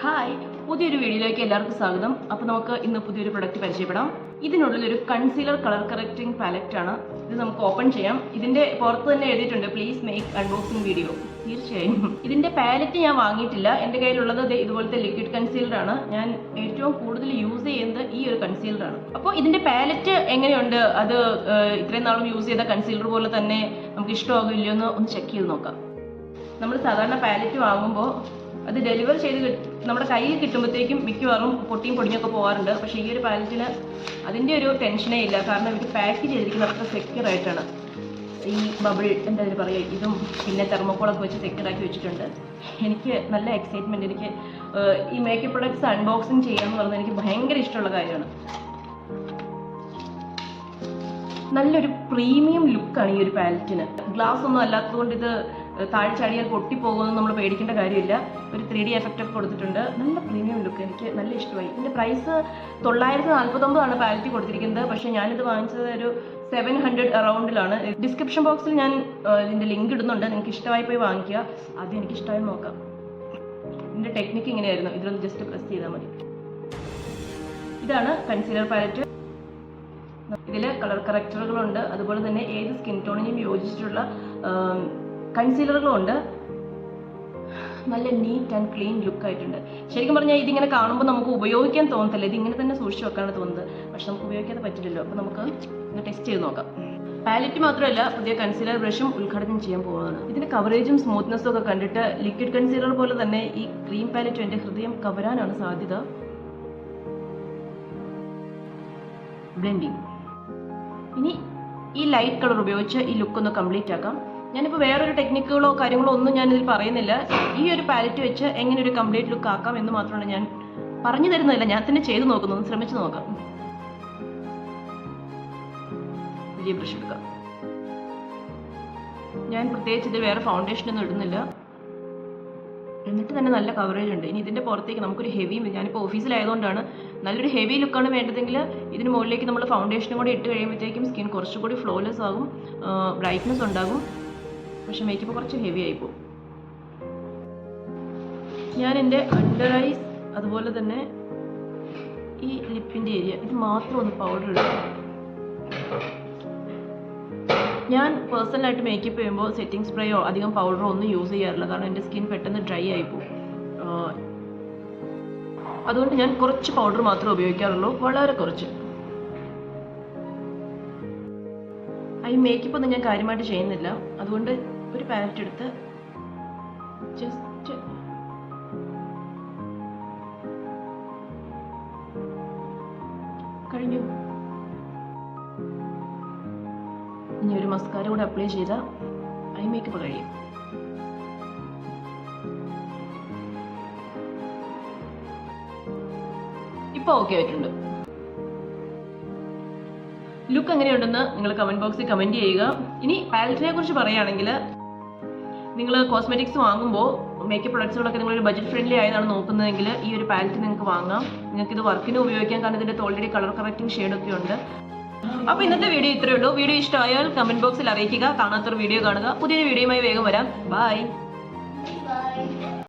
Hi, പുതിയൊരു വീഡിയോയിലേക്ക് എല്ലാവർക്കും സ്വാഗതം. അപ്പോൾ നമുക്ക് ഇന്ന് പുതിയൊരു പ്രൊഡക്റ്റ് പരിചയപ്പെടാം. ഇതിനുള്ളിലൊരു കൺസീലർ കളർ കറക്റ്റിംഗ് പാലറ്റ് ആണ്. ഇത് നമുക്ക് ഓപ്പൺ ചെയ്യാം. ഇതിന്റെ പുറത്ത് തന്നെ എഴുതിയിട്ടുണ്ട് പ്ലീസ് മേക്ക് അൺബോക്സിംഗ് വീഡിയോ. തീർച്ചയായും ഇതിന്റെ പാലറ്റ് ഞാൻ വാങ്ങിയിട്ടില്ല. എൻ്റെ കയ്യിലുള്ളത് ഇതുപോലത്തെ ലിക്വിഡ് കൺസീലർ ആണ്. ഞാൻ ഏറ്റവും കൂടുതൽ യൂസ് ചെയ്യുന്നത് ഈ ഒരു കൺസീലർ ആണ്. അപ്പോൾ ഇതിന്റെ പാലറ്റ് എങ്ങനെയുണ്ട്, അത് ഇത്രയും നാളും യൂസ് ചെയ്ത കൺസീലർ പോലെ തന്നെ നമുക്ക് ഇഷ്ടമാകില്ലയോ എന്ന് ഒന്ന് ചെക്ക് ചെയ്ത് നോക്കാം. നമ്മൾ സാധാരണ പാലറ്റ് വാങ്ങുമ്പോൾ അത് ഡെലിവർ ചെയ്ത് നമ്മുടെ കയ്യിൽ കിട്ടുമ്പോഴത്തേക്കും മിക്കവാറും പൊട്ടിയും പൊടിഞ്ഞൊക്കെ പോകാറുണ്ട്. പക്ഷേ ഈ ഒരു പാലറ്റിന് അതിൻ്റെ ഒരു ടെൻഷനേ ഇല്ല. കാരണം ഇത് പാക്ക് ചെയ്തിരിക്കുന്നത് അത്ര സെക്യൂർ ആയിട്ടാണ്. ഈ ബബിൾ എന്താ പറയുക, ഇതും പിന്നെ തെർമോക്കോളൊക്കെ വെച്ച് സെക്യൂറാക്കി വെച്ചിട്ടുണ്ട്. എനിക്ക് നല്ല എക്സൈറ്റ്മെൻറ്റ്. എനിക്ക് ഈ മേക്കപ്പ് പ്രൊഡക്ട്സ് അൺബോക്സിങ് ചെയ്യാമെന്ന് പറയുന്നത് എനിക്ക് ഭയങ്കര ഇഷ്ടമുള്ള കാര്യമാണ്. നല്ലൊരു പ്രീമിയം ലുക്കാണ് ഈ ഒരു പാലറ്റിന്. ഗ്ലാസ് ഒന്നും അല്ലാത്തതുകൊണ്ട് ഇത് താഴെ ചാടിയാൽ പൊട്ടിപ്പോകുമെന്ന് നമ്മൾ പേടിക്കേണ്ട കാര്യമില്ല. ഒരു 3D എഫക്റ്റ് ഒക്കെ കൊടുത്തിട്ടുണ്ട്. നല്ല പ്രീമിയം ലുക്ക്, എനിക്ക് നല്ല ഇഷ്ടമായി. ഇതിൻ്റെ പ്രൈസ് 949 പാലറ്റ് കൊടുത്തിരിക്കുന്നത്. പക്ഷേ ഞാനിത് വാങ്ങിച്ചത് ഒരു 700 അറൗണ്ടിലാണ്. ഡിസ്ക്രിപ്ഷൻ ബോക്സിൽ ഞാൻ ഇതിൻ്റെ ലിങ്ക് ഇടുന്നുണ്ട്, നിങ്ങൾക്ക് ഇഷ്ടമായി പോയി വാങ്ങിക്കുക. ആദ്യം എനിക്ക് ഇഷ്ടമായി നോക്കാം. ഇതിൻ്റെ ടെക്നിക്ക് ഇങ്ങനെയായിരുന്നു. ഇതിലൊന്ന് ജസ്റ്റ് പ്രസ് ചെയ്താൽ മതി. ഇതാണ് കൺസീലർ പാലറ്റ്. ഇതിൽ കളർ കറക്റ്ററുകളുണ്ട്, അതുപോലെ തന്നെ ഏത് സ്കിൻ ടോണിനും യോജിച്ചിട്ടുള്ള കൺസീലറുകളുണ്ട്. നല്ല നീറ്റ് ആൻഡ് ക്ലീൻ ലുക്ക് ആയിട്ടുണ്ട്. ശരിക്കും പറഞ്ഞാൽ ഇതിങ്ങനെ കാണുമ്പോൾ നമുക്ക് ഉപയോഗിക്കാൻ തോന്നത്തില്ല. ഇതിങ്ങനെ തന്നെ സൂക്ഷിച്ച് വെക്കാനാണ് തോന്നുന്നത്. പക്ഷെ നമുക്ക് ഉപയോഗിക്കാതെ പറ്റില്ലല്ലോ. അപ്പോൾ നമുക്ക് ഇത് ടെസ്റ്റ് ചെയ്ത് നോക്കാം. പാലറ്റ് മാത്രമല്ല, പുതിയ കൺസീലർ ബ്രഷും ഉദ്ഘാടനം ചെയ്യാൻ പോകുന്നതാണ്. ഇതിൻ്റെ കവറേജും സ്മൂത്ത്നെസ്സും ഒക്കെ കണ്ടിട്ട് ലിക്വിഡ് കൺസീലർ പോലെ തന്നെ ഈ ക്രീം പാലറ്റും എൻ്റെ ഹൃദയം കവരാനാണ് സാധ്യത. ബ്ലെൻഡിങ്. ഇനി ഈ ലൈറ്റ് കളർ ഉപയോഗിച്ച് ഈ ലുക്ക് ഒന്ന് കംപ്ലീറ്റ് ആക്കാം. ഞാനിപ്പോൾ വേറൊരു ടെക്നിക്കുകളോ കാര്യങ്ങളോ ഒന്നും ഞാനിതിൽ പറയുന്നില്ല. ഈ ഒരു പാലറ്റ് വെച്ച് എങ്ങനെ ഒരു കംപ്ലീറ്റ് ലുക്ക് ആക്കാം എന്ന് മാത്രമാണ് ഞാൻ പറഞ്ഞു തരുന്നതല്ല, ഞാൻ തന്നെ ചെയ്ത് നോക്കുന്നു. ഒന്ന് ശ്രമിച്ച് നോക്കാം. വലിയ ബ്രഷ് എടുക്കാം. ഞാൻ പ്രത്യേകിച്ച് ഇത് വേറെ ഫൗണ്ടേഷനൊന്നും ഇടുന്നില്ല. എന്നിട്ട് തന്നെ നല്ല കവറേജ് ഉണ്ട്. ഇനി ഇതിൻ്റെ പുറത്തേക്ക് നമുക്കൊരു ഹെവി, ഞാനിപ്പോൾ ഓഫീസിലായതുകൊണ്ടാണ്, നല്ലൊരു ഹെവി ലുക്കാണ് വേണ്ടതെങ്കിൽ ഇതിന് മുകളിലേക്ക് നമ്മൾ ഫൗണ്ടേഷനും കൂടി ഇട്ട് കഴിയുമ്പോഴത്തേക്കും സ്കിൻ കുറച്ചുകൂടി ഫ്ലോലെസ് ആകും, ബ്രൈറ്റ്നസ് ഉണ്ടാകും. പക്ഷെ മേക്കപ്പ് കുറച്ച് ഹെവി ആയിപ്പോവും. ഞാൻ എൻ്റെ അണ്ടർ ഐസ് അതുപോലെ തന്നെ ഈ ലിപ്പിൻ്റെ ഏരിയ ഇത് മാത്രം ഒന്ന് പൗഡർ ഇടും. ഞാൻ പേഴ്സണലായിട്ട് മേക്കപ്പ് ചെയ്യുമ്പോൾ സെറ്റിംഗ് സ്പ്രേയോ അധികം പൗഡറോ ഒന്നും യൂസ് ചെയ്യാറില്ല. കാരണം എൻ്റെ സ്കിൻ പെട്ടെന്ന് ഡ്രൈ ആയിപ്പോവും. അതുകൊണ്ട് ഞാൻ കുറച്ച് പൗഡർ മാത്രമേ ഉപയോഗിക്കാറുള്ളൂ, വളരെ കുറച്ച്. ഈ മേക്കപ്പ് ഒന്നും ഞാൻ കാര്യമായിട്ട് ചെയ്യുന്നില്ല. അതുകൊണ്ട് ഒരു പാലറ്റ് എടുത്ത് ജസ്റ്റ് കഴിഞ്ഞു. ഇനി ഒരു മസ്കാര കൂടെ അപ്ലൈ ചെയ്താൽ ഐ മേക്കപ്പ് കഴിയും. ഇപ്പോൾ ഓക്കെ ആയിട്ടുണ്ട്. ലുക്ക് എങ്ങനെയുണ്ടെന്ന് നിങ്ങൾ കമൻറ്റ് ബോക്സിൽ കമൻറ്റ് ചെയ്യുക. ഇനി പാലറ്റിനെ കുറിച്ച് പറയുകയാണെങ്കിൽ, നിങ്ങൾ കോസ്മെറ്റിക്സ് വാങ്ങുമ്പോൾ മേക്കപ്പ് പ്രൊഡക്ട്സുകളൊക്കെ നിങ്ങളൊരു ബഡ്ജറ്റ് ഫ്രണ്ട്ലി ആയതാണ് നോക്കുന്നതെങ്കിൽ ഈ ഒരു പാലറ്റ് നിങ്ങൾക്ക് വാങ്ങാം. നിങ്ങൾക്കിത് വർക്കിന് ഉപയോഗിക്കാൻ, കാരണം ഇതിൻ്റെ ഓൾറെഡി കളർ കറക്റ്റിംഗ് ഷെയ്ഡൊക്കെ ഉണ്ട്. അപ്പോൾ ഇന്നത്തെ വീഡിയോ ഇത്രയേ ഉള്ളൂ. വീഡിയോ ഇഷ്ടമായാൽ കമൻറ്റ് ബോക്സിൽ അറിയിക്കുക. കാണാത്തൊരു വീഡിയോ കാണുക. പുതിയൊരു വീഡിയോയുമായി വേഗം വരാം. ബൈ.